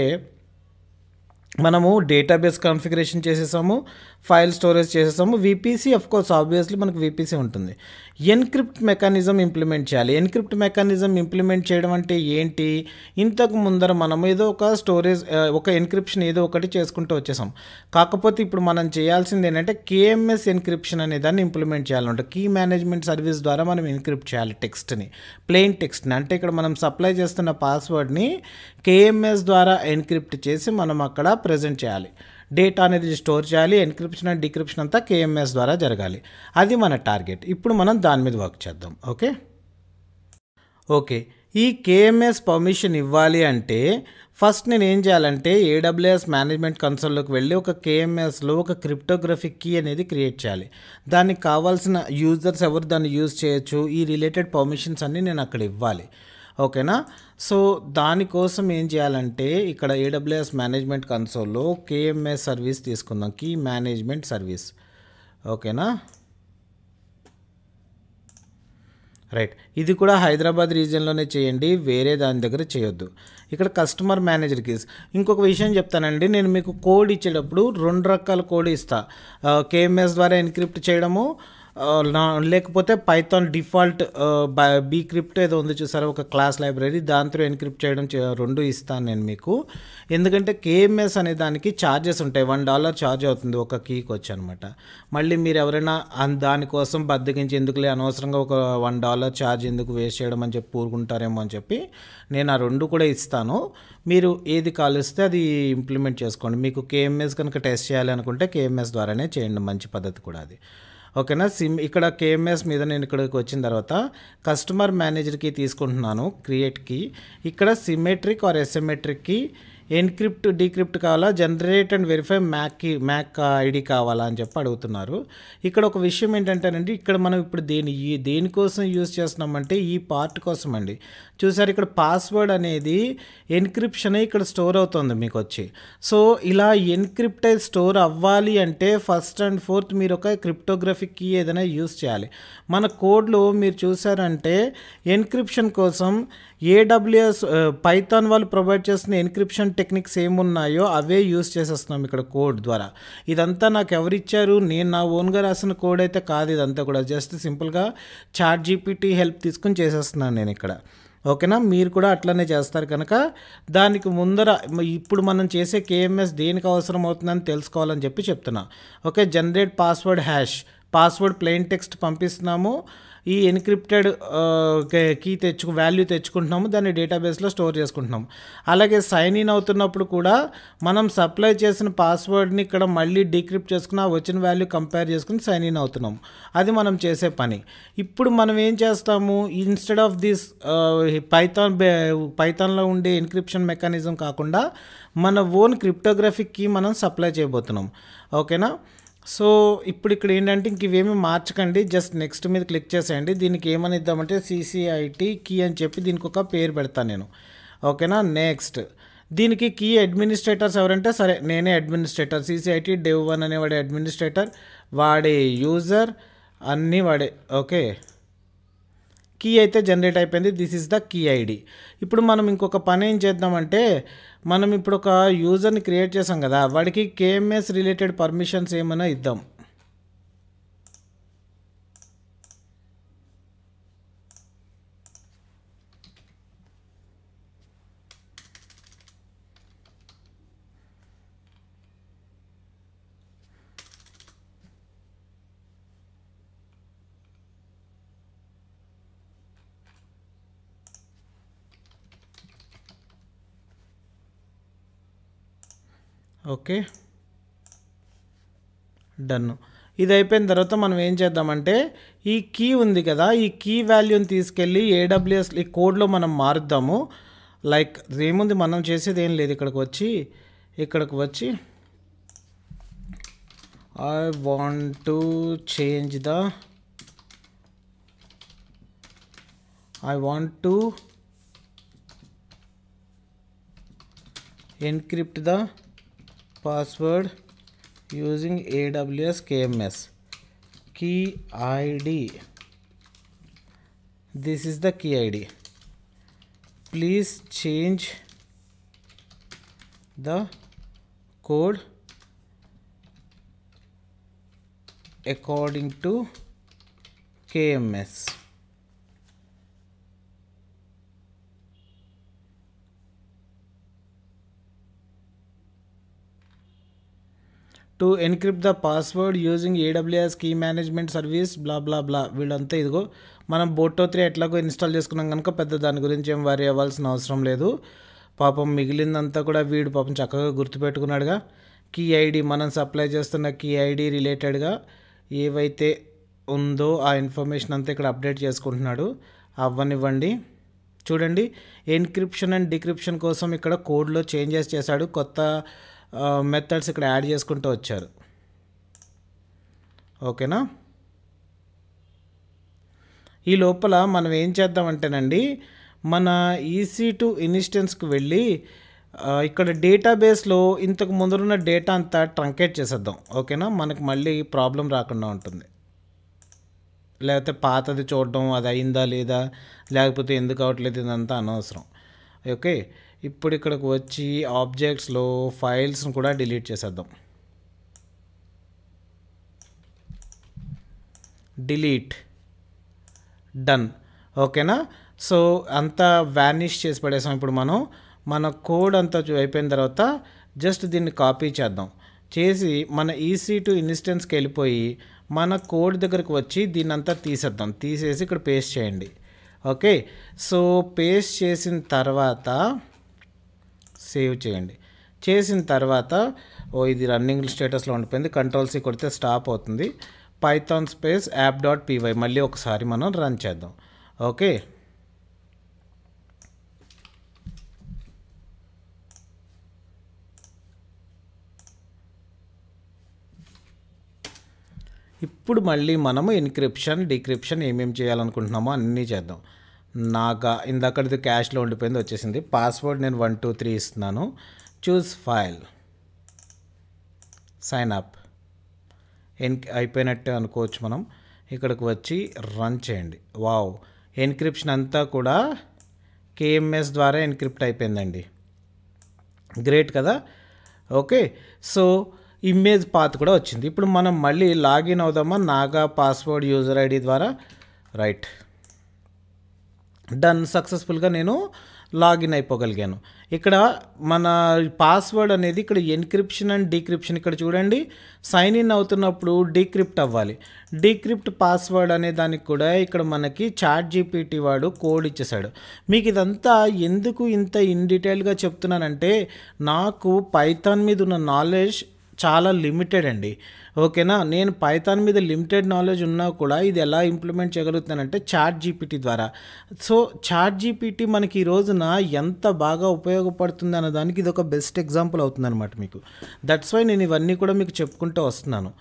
మనము డేటాబేస్ కాన్ఫిగరేషన్ చేసేసాము, ఫైల్ స్టోరేజ్ చేసేసాము, VPC కోర్స్ ఆబ్వియస్లీ మనకు VPC ఉంటుంది. ఎన్క్రిప్ట్ మెకానిజం ఇంప్లిమెంట్ చేయాలి. ఎన్క్రిప్ట్ మెకానిజం ఇంప్లిమెంట్ చేయడం అంటే ఏంటి? ఇంతకు ముందర మనం ఏదో ఒక స్టోరేజ్ ఒక ఎన్క్రిప్షన్ ఏదో ఒకటి చేసుకుంటూ వచ్చేసాం. కాకపోతే ఇప్పుడు మనం చేయాల్సింది ఏంటంటే KMS ఎన్క్రిప్షన్ అనే దాన్ని ఇంప్లిమెంట్ చేయాలంటే కీ మేనేజ్మెంట్ సర్వీస్ ద్వారా మనం ఎన్క్రిప్ట్ చేయాలి టెక్స్ట్ని, ప్లెయిన్ టెక్స్ట్ని. అంటే ఇక్కడ మనం సప్లై చేస్తున్న పాస్వర్డ్ని KMS ద్వారా ఎన్క్రిప్ట్ చేసి మనం అక్కడ ప్రజెంట్ చేయాలి. డేటా అనేది స్టోర్ చేయాలి. ఎన్క్రిప్షన్ అండ్ డిక్రిప్షన్ అంతా KMS ద్వారా జరగాలి. అది మన టార్గెట్. ఇప్పుడు మనం దాని మీద వర్క్ చేద్దాం. ఓకే, ఈ KMS పర్మిషన్ ఇవ్వాలి అంటే ఫస్ట్ నేను ఏం చేయాలంటే AWS మేనేజ్మెంట్ కన్సోల్లోకి వెళ్ళి ఒక KMSలో ఒక క్రిప్టోగ్రఫిక్ కీ అనేది క్రియేట్ చేయాలి. దానికి కావాల్సిన యూజర్స్ ఎవరు దాన్ని యూజ్ చేయొచ్చు, ఈ రిలేటెడ్ పర్మిషన్స్ అన్నీ నేను అక్కడ ఇవ్వాలి. ఓకేనా, సో దానికోసం ఏం చేయాలంటే ఇక్కడ AWS మేనేజ్మెంట్ కన్సోల్లో KMS సర్వీస్ తీసుకుందాం, కీ మేనేజ్మెంట్ సర్వీస్. ఓకేనా, రైట్. ఇది కూడా హైదరాబాద్ రీజియన్లోనే చేయండి, వేరే దాని దగ్గర చేయొద్దు. ఇక్కడ కస్టమర్ మేనేజర్ కీస్. ఇంకొక విషయం చెప్తానండి, నేను మీకు కోడ్ ఇచ్చేటప్పుడు 2 రకాల కోడ్ ఇస్తా. KMS ద్వారా ఎన్క్రిప్ట్ చేయడము, లేకపోతే పైథాన్ డిఫాల్ట్ బీక్రిప్ట్ ఏదో ఉంది చూసారా, ఒక క్లాస్ లైబ్రరీ, దాంతో ఎన్క్రిప్ట్ చేయడం 2 ఇస్తాను నేను మీకు. ఎందుకంటే KMS అనే దానికి ఛార్జెస్ ఉంటాయి. $1 ఛార్జ్ అవుతుంది ఒక కీకి వచ్చి అనమాట. మళ్ళీ మీరు ఎవరైనా దానికోసం బద్దకించి ఎందుకులే అనవసరంగా ఒక $1 ఛార్జ్ ఎందుకు వేస్ట్ చేయడం అని చెప్పి ఊరుకుంటారేమో అని చెప్పి నేను ఆ 2 కూడా ఇస్తాను. మీరు ఏది కాలిస్తే అది ఇంప్లిమెంట్ చేసుకోండి. మీకు KMS కనుక టెస్ట్ చేయాలి అనుకుంటే KMS ద్వారానే చేయండి, మంచి పద్ధతి కూడా అది. ఓకేనా, ఇక్కడ KMS మీద నేను ఇక్కడికి వచ్చిన తర్వాత కస్టమర్ మేనేజర్కి తీసుకుంటున్నాను, క్రియేట్కి. ఇక్కడ సిమెట్రిక్ ఆర్ ఎసిమెట్రిక్కి ఎన్క్రిప్ట్ డీక్రిప్ట్ కావాలా, generate and verify MAC ID కావాలా అని చెప్పి అడుగుతున్నారు. ఇక్కడ ఒక విషయం ఏంటంటేనండి, ఇక్కడ మనం ఇప్పుడు దేనికోసం యూజ్ చేస్తున్నామంటే ఈ పార్ట్ కోసం అండి. చూసారు ఇక్కడ పాస్వర్డ్ అనేది ఎన్క్రిప్షన్ ఇక్కడ స్టోర్ అవుతుంది మీకు వచ్చి. సో ఇలా ఎన్క్రిప్ట్ అయి స్టోర్ అవ్వాలి అంటే ఫస్ట్ అండ్ ఫోర్త్ మీరు ఒక క్రిప్టోగ్రఫిక్ కీ ఏదైనా యూజ్ చేయాలి. మన కోడ్లో మీరు చూసారంటే ఎన్క్రిప్షన్ కోసం ఏడబ్ల్యూఎస్ పైథాన్ వాళ్ళు ప్రొవైడ్ చేస్తున్న ఎన్క్రిప్షన్ టెక్నిక్స్ ఏమున్నాయో అవే యూజ్ చేసేస్తున్నాం ఇక్కడ కోడ్ ద్వారా. ఇదంతా నాకు ఎవరిచ్చారు, నేను నా ఓన్గా రాసిన కోడ్ అయితే కాదు, ఇదంతా కూడా జస్ట్ సింపుల్గా చాట్ జీపీటీ హెల్ప్ తీసుకుని చేసేస్తున్నాను నేను ఇక్కడ. ఓకేనా, మీరు కూడా అట్లనే చేస్తారు కనుక దానికి ముందర ఇప్పుడు మనం చేసే కేఎంఎస్ దేనికి అవసరం అవుతుందని తెలుసుకోవాలని చెప్పి చెప్తున్నా. Okay, generate password hash, password plain text పంపిస్తున్నాము, ఈ ఎన్క్రిప్టెడ్ కీ వాల్యూ తెచ్చుకుంటున్నాము, దాన్ని డేటాబేస్లో స్టోర్ చేసుకుంటున్నాము. అలాగే సైన్ ఇన్ అవుతున్నప్పుడు కూడా మనం సప్లై చేసిన పాస్వర్డ్ని ఇక్కడ మళ్ళీ డీక్రిప్ట్ చేసుకుని వచ్చిన వాల్యూ కంపేర్ చేసుకుని సైన్ ఇన్ అవుతున్నాము. అది మనం చేసే పని. ఇప్పుడు మనం ఏం చేస్తాము, ఇన్స్టెడ్ ఆఫ్ దిస్ పైథాన్లో ఉండే ఎన్క్రిప్షన్ మెకానిజం కాకుండా మన ఓన్ క్రిప్టోగ్రఫిక్ కీ మనం సప్లై చేయబోతున్నాం. ఓకేనా, సో ఇప్పుడు ఇక్కడ ఏంటంటే ఇంక ఇవేమీ మార్చకండి, జస్ట్ నెక్స్ట్ మీద క్లిక్ చేసేయండి. దీనికి ఏమని ఇద్దామంటే CCIT కీ అని చెప్పి దీనికి ఒక పేరు పెడతాను నేను. ఓకేనా, నెక్స్ట్ దీనికి కీ అడ్మినిస్ట్రేటర్స్ ఎవరంటే సరే నేనే అడ్మినిస్ట్రేటర్, CCIT dev1 అనేవాడే అడ్మినిస్ట్రేటర్, వాడే యూజర్ అన్నీ వాడే. ఓకే, కీ అయితే జనరేట్ అయిపోయింది, this is the key ID. ఇప్పుడు మనం ఇంకొక పని ఏం చేద్దామంటే, మనం ఇప్పుడు ఒక యూజర్ని క్రియేట్ చేసాం కదా, వాడికి KMS రిలేటెడ్ పర్మిషన్స్ ఏమైనా ఇద్దాం. Okay, done. ఇది అయిపోయిన తర్వాత మనం ఏం చేద్దామంటే ఈ కీ ఉంది కదా, ఈ కీ వాల్యూని తీసుకెళ్ళి AWS ఈ కోడ్లో మనం మారుద్దాము. లైక్ ఏముంది, మనం చేసేది ఏం లేదు, ఇక్కడికి వచ్చి I want to change encrypt the password using AWS KMS key ID. This is the key ID. Please change the code according to KMS. To encrypt the password using AWS key management service blah blah blah. వీళ్ళంతా ఇదిగో మనం బోటో 3 ఎట్లాగో install చేసుకున్నాం కనుక పెద్ద దాని గురించి ఏం వరి అవ్వాల్సిన అవసరం లేదు. పాపం మిగిలిందంతా కూడా వీడు పాపం చక్కగా గుర్తుపెట్టుకున్నాడుగా. కీ ఐడి మనం సప్లై చేస్తున్న కీ ఐడి రిలేటెడ్గా ఏవైతే ఉందో ఆ ఇన్ఫర్మేషన్ అంతా ఇక్కడ అప్డేట్ చేసుకుంటున్నాడు. అవ్వనివ్వండి. చూడండి, ఎన్క్రిప్షన్ అండ్ డిక్రిప్షన్ కోసం ఇక్కడ కోడ్లో చేంజెస్ చేశాడు, కొత్త మెథడ్స్ ఇక్కడ యాడ్ చేసుకుంటూ వచ్చారు. ఓకేనా, ఈ లోపల మనం ఏం చేద్దామంటేనండి, మన EC2 ఇన్స్టెన్స్కి వెళ్ళి ఇక్కడ డేటాబేస్లో ఇంతకు ముందున్న డేటా అంతా ట్రంకేట్ చేసేద్దాం. ఓకేనా, మనకు మళ్ళీ ప్రాబ్లం రాకుండా ఉంటుంది. లేకపోతే పాతది చూడడం అది అయిందా లేదా, లేకపోతే ఎందుకు అవట్లేదు, ఇదంతా అనవసరం. ఓకే, ఇప్పుడు ఇక్కడికి వచ్చి ఆబ్జెక్ట్స్లో ఫైల్స్ని కూడా డిలీట్ చేసేద్దాం. Delete, done. ఓకేనా, సో అంతా వ్యానిష్ చేసి పడేసాం. ఇప్పుడు మన కోడ్ అంతా అయిపోయిన తర్వాత జస్ట్ దీన్ని కాపీ చేద్దాం. చేసి మన EC2 ఇన్స్టెన్స్కి వెళ్ళిపోయి మన కోడ్ దగ్గరకు వచ్చి దీన్ని అంతా తీసేద్దాం. తీసేసి ఇక్కడ పేస్ట్ చేయండి. ఓకే, సో పేస్ట్ చేసిన తర్వాత సేవ్ చేయండి. చేసిన తర్వాత ఇది రన్నింగ్ స్టేటస్లో ఉండిపోయింది. Ctrl+C కొడితే స్టాప్ అవుతుంది. python స్పేస్ app.py మళ్ళీ ఒకసారి మనం రన్ చేద్దాం. ఓకే, ఇప్పుడు మళ్ళీ మనము ఎన్క్రిప్షన్ డిక్రిప్షన్ ఏమేమి చేయాలనుకుంటున్నామో అన్నీ చేద్దాం. నాగా ఇందాకది క్యాష్లో ఉండిపోయింది, వచ్చేసింది. పాస్వర్డ్ నేను 1 2 3 ఇస్తున్నాను. చూస్ ఫైల్, సైన్ అప్, అయిపోయినట్టే అనుకోవచ్చు. మనం ఇక్కడికి వచ్చి రన్ చేయండి. వావ్, ఎన్క్రిప్షన్ అంతా కూడా కేఎంఎస్ ద్వారా ఎన్క్రిప్ట్ అయిపోయిందండి. గ్రేట్ కదా. ఓకే, సో ఇమేజ్ పాత్ కూడా వచ్చింది. ఇప్పుడు మనం మళ్ళీ లాగిన్ అవుదామా నాగా పాస్వర్డ్ యూజర్ ఐడి ద్వారా. రైట్, డన్, సక్సెస్ఫుల్గా నేను లాగిన్ అయిపోగలిగాను. ఇక్కడ మన పాస్వర్డ్ అనేది ఇక్కడ ఎన్క్రిప్షన్ అండ్ డీక్రిప్షన్, ఇక్కడ చూడండి సైన్ ఇన్ అవుతున్నప్పుడు డీక్రిప్ట్ అవ్వాలి. డీక్రిప్ట్ పాస్వర్డ్ అనే దానికి కూడా ఇక్కడ మనకి ChatGPT వాడు కోడ్ ఇచ్చేసాడు. మీకు ఇదంతా ఎందుకు ఇంత ఇన్ డీటెయిల్గా చెప్తున్నానంటే నాకు పైథాన్ మీద ఉన్న నాలెడ్జ్ చాలా లిమిటెడ్ అండి. ఓకేనా, నేను పైథాన్ మీద లిమిటెడ్ నాలెడ్జ్ ఉన్నా కూడా ఇది ఎలా ఇంప్లిమెంట్ చేయగలుగుతానంటే ChatGPT ద్వారా. సో ChatGPT మనకి ఈ రోజున ఎంత బాగా ఉపయోగపడుతుంది అన్న దానికి ఇది ఒక బెస్ట్ ఎగ్జాంపుల్ అవుతుంది అనమాట మీకు. దట్స్ వై నేను ఇవన్నీ కూడా మీకు చెప్పుకుంటూ వస్తున్నాను.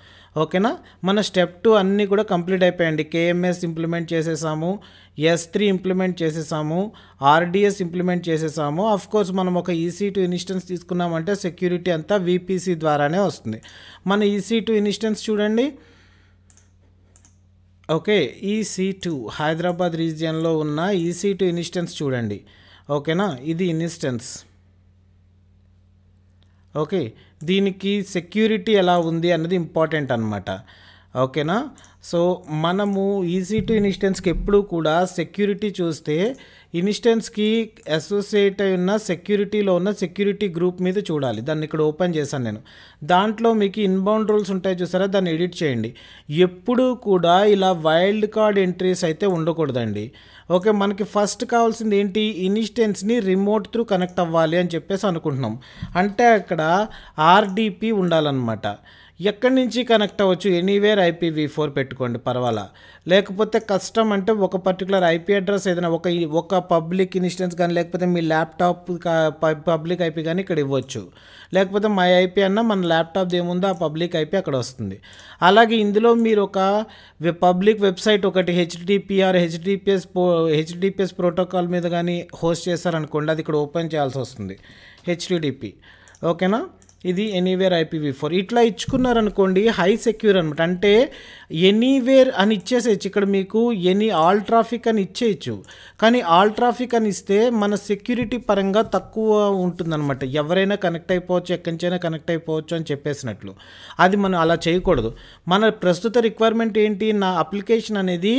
ఓకేనా, మన స్టెప్ 2 అన్నీ కూడా కంప్లీట్ అయిపోయాయండి. కేఎంఎస్ ఇంప్లిమెంట్ చేసేసాము, S3 ఇంప్లిమెంట్ చేసేసాము, RDS ఇంప్లిమెంట్ చేసేసాము. కోర్స్ మనం ఒక EC2 ఇన్స్టెన్స్ తీసుకున్నామంటే సెక్యూరిటీ అంతా VPC ద్వారానే వస్తుంది. మన EC2 ఇన్స్టెన్స్ చూడండి. ఓకే, EC2 హైదరాబాద్ రీజియన్లో ఉన్న EC2 ఇన్స్టెన్స్ చూడండి. ఓకేనా, ఇది ఇన్స్టెన్స్. ఓకే, దీనికి సెక్యూరిటీ ఎలా ఉంది అన్నది ఇంపార్టెంట్ అనమాట. ఓకేనా, సో మనము EC2 ఇన్స్టెన్స్కి ఎప్పుడు కూడా సెక్యూరిటీ చూస్తే ఇన్స్టెన్స్కి అసోసియేట్ అయి ఉన్న సెక్యూరిటీలో ఉన్న సెక్యూరిటీ గ్రూప్ మీద చూడాలి. దాన్ని ఇక్కడ ఓపెన్ చేశాను నేను. దాంట్లో మీకు ఇన్బౌండ్ రూల్స్ ఉంటాయి చూసారా, దాన్ని ఎడిట్ చేయండి. ఎప్పుడూ కూడా ఇలా వైల్డ్ కార్డ్ ఎంట్రీస్ అయితే ఉండకూడదండి. ఓకే, మనకి ఫస్ట్ కావాల్సింది ఏంటి, ఇన్స్టెన్స్ని రిమోట్ త్రూ కనెక్ట్ అవ్వాలి అని చెప్పేసి అనుకుంటున్నాం. అంటే అక్కడ RDP ఉండాలన్నమాట. ఎక్కడి నుంచి కనెక్ట్ అవ్వచ్చు, ఎనీవేర్ IPv4 పెట్టుకోండి పర్వాలా. లేకపోతే కస్టమ్ అంటే ఒక పర్టికులర్ IP అడ్రస్ ఏదైనా ఒక పబ్లిక్ ఇన్స్టెన్స్ కానీ లేకపోతే మీ ల్యాప్టాప్ పబ్లిక్ IP కానీ ఇక్కడ ఇవ్వచ్చు. లేకపోతే మై IP అన్న మన ల్యాప్టాప్ ఏముందో ఆ పబ్లిక్ IP అక్కడ వస్తుంది. అలాగే ఇందులో మీరు ఒక పబ్లిక్ వెబ్సైట్ ఒకటి HTTPS ప్రోటోకాల్ మీద కానీ హోస్ట్ చేశారనుకోండి, అది ఇక్కడ ఓపెన్ చేయాల్సి వస్తుంది, HTTP. ఓకేనా, ఇది ఎనీవేర్ IPv4 ఇట్లా ఇచ్చుకున్నారనుకోండి హై సెక్యూర్ అనమాట. అంటే ఎనీవేర్ అని ఇచ్చేసేయచ్చు. ఇక్కడ మీకు ఆల్ ట్రాఫిక్ అని ఇచ్చేయచ్చు. కానీ ఆల్ ట్రాఫిక్ అని ఇస్తే మన సెక్యూరిటీ పరంగా తక్కువ ఉంటుందన్నమాట. ఎవరైనా కనెక్ట్ అయిపోవచ్చు, ఎక్కడి నుంచైనా కనెక్ట్ అయిపోవచ్చు అని చెప్పేసినట్లు. అది మనం అలా చేయకూడదు. మన ప్రస్తుత రిక్వైర్మెంట్ ఏంటి, నా అప్లికేషన్ అనేది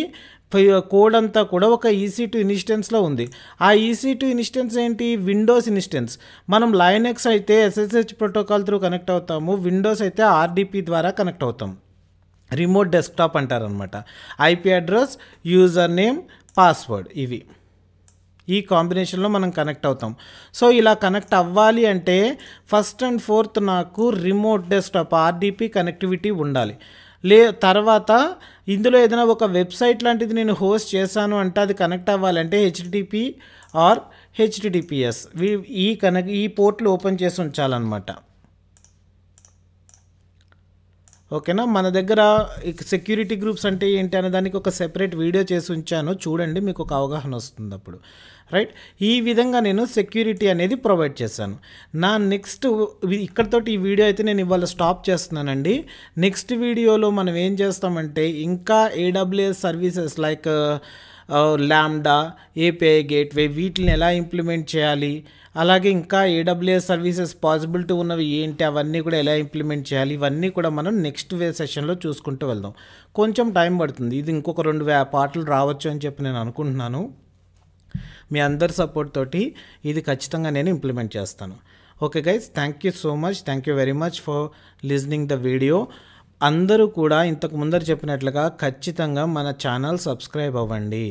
కోడ్ అంతా కూడా ఒక EC2 ఇన్స్టెన్స్లో ఉంది. ఆ EC2 ఇన్స్టెన్స్ ఏంటి, విండోస్ ఇన్స్టెన్స్. మనం లైనక్స్ అయితే SSH ప్రోటోకాల్ త్రూ కనెక్ట్ అవుతాము, విండోస్ అయితే RDP ద్వారా కనెక్ట్ అవుతాం. రిమోట్ డెస్క్టాప్ అంటారనమాట. IP address, user name, password, ఇవి ఈ కాంబినేషన్లో మనం కనెక్ట్ అవుతాం. సో ఇలా కనెక్ట్ అవ్వాలి అంటే ఫస్ట్ అండ్ ఫోర్త్ నాకు రిమోట్ డెస్క్టాప్ RDP కనెక్టివిటీ ఉండాలి. తర్వాత ఇందులో ఏదైనా ఒక వెబ్సైట్ లాంటిది నేను హోస్ట్ చేశాను అంటే అది కనెక్ట్ అవ్వాలంటే HTTP ఆర్ HTTPS ఈ పోర్ట్లు ఓపెన్ చేసి ఉంచాలన్నమాట. ఓకేనా, మన దగ్గర సెక్యూరిటీ గ్రూప్స్ అంటే ఏంటి అనే దానికి ఒక సెపరేట్ వీడియో చేసి ఉంచాను, చూడండి, మీకు ఒక అవగాహన వస్తుంది అప్పుడు. రైట్, ఈ విధంగా నేను సెక్యూరిటీ అనేది ప్రొవైడ్ చేశాను. నా నెక్స్ట్ ఇక్కడతోటి ఈ వీడియో అయితే నేను ఇవాళ స్టాప్ చేస్తున్నానండి. నెక్స్ట్ వీడియోలో మనం ఏం చేస్తామంటే ఇంకా AWS services like lambda, API gateway, వీటిని ఎలా ఇంప్లిమెంట్ చేయాలి, అలాగే ఇంకా AWS సర్వీసెస్ పాసిబిలిటీ ఉన్నవి ఏంటి, అవన్నీ కూడా ఎలా ఇంప్లిమెంట్ చేయాలి, ఇవన్నీ కూడా మనం నెక్స్ట్ సెషన్లో చూసుకుంటూ వెళ్దాం. కొంచెం టైం పడుతుంది, ఇది ఇంకొక 2 పార్ట్లు రావచ్చు అని చెప్పి నేను అనుకుంటున్నాను. మీ అందరి సపోర్ట్ తోటి ఇది ఖచ్చితంగా నేను ఇంప్లిమెంట్ చేస్తాను. Okay guys, thank you so much, thank you very much for listening the video. అందరూ కూడా ఇంతకు ముందర చెప్పినట్లుగా ఖచ్చితంగా మన ఛానల్ సబ్స్క్రైబ్ అవ్వండి.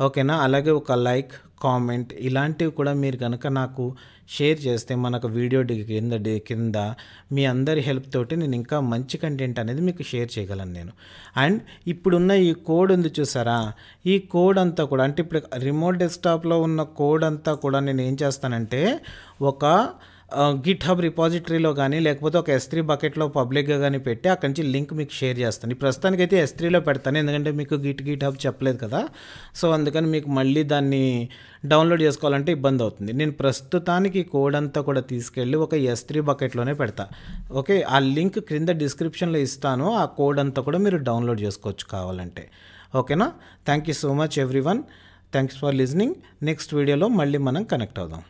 ఓకేనా, అలాగే ఒక లైక్, కామెంట్ ఇలాంటివి కూడా మీరు కనుక నాకు షేర్ చేస్తే మనకు వీడియో కింద మీ అందరి హెల్ప్ తోటి నేను ఇంకా మంచి కంటెంట్ అనేది మీకు షేర్ చేయగలను నేను. అండ్ ఇప్పుడున్న ఈ కోడ్ ఉంది చూసారా, ఈ కోడ్ అంతా కూడా అంటే ఇప్పుడు రిమోట్ డెస్క్టాప్లో ఉన్న కోడ్ అంతా కూడా నేను ఏం చేస్తానంటే ఒక గిట్ హబ్ రిపాజిటరీలో కానీ లేకపోతే ఒక S3 బకెట్లో పబ్లిక్గా కానీ పెట్టి అక్కడి నుంచి లింక్ మీకు షేర్ చేస్తాను. ప్రస్తుతానికైతే S3లో పెడతాను, ఎందుకంటే మీకు గిట్ హబ్ చెప్పలేదు కదా. సో అందుకని మీకు మళ్ళీ దాన్ని డౌన్లోడ్ చేసుకోవాలంటే ఇబ్బంది అవుతుంది. నేను ప్రస్తుతానికి కోడ్ అంతా కూడా తీసుకెళ్ళి ఒక S3 బకెట్లోనే పెడతా. ఓకే, ఆ లింక్ క్రింద డిస్క్రిప్షన్లో ఇస్తాను. ఆ కోడ్ అంతా కూడా మీరు డౌన్లోడ్ చేసుకోవచ్చు కావాలంటే. ఓకేనా? Thank you so much everyone. Thanks for listening. Next వీడియోలో మళ్ళీ మనం కనెక్ట్ అవుదాం.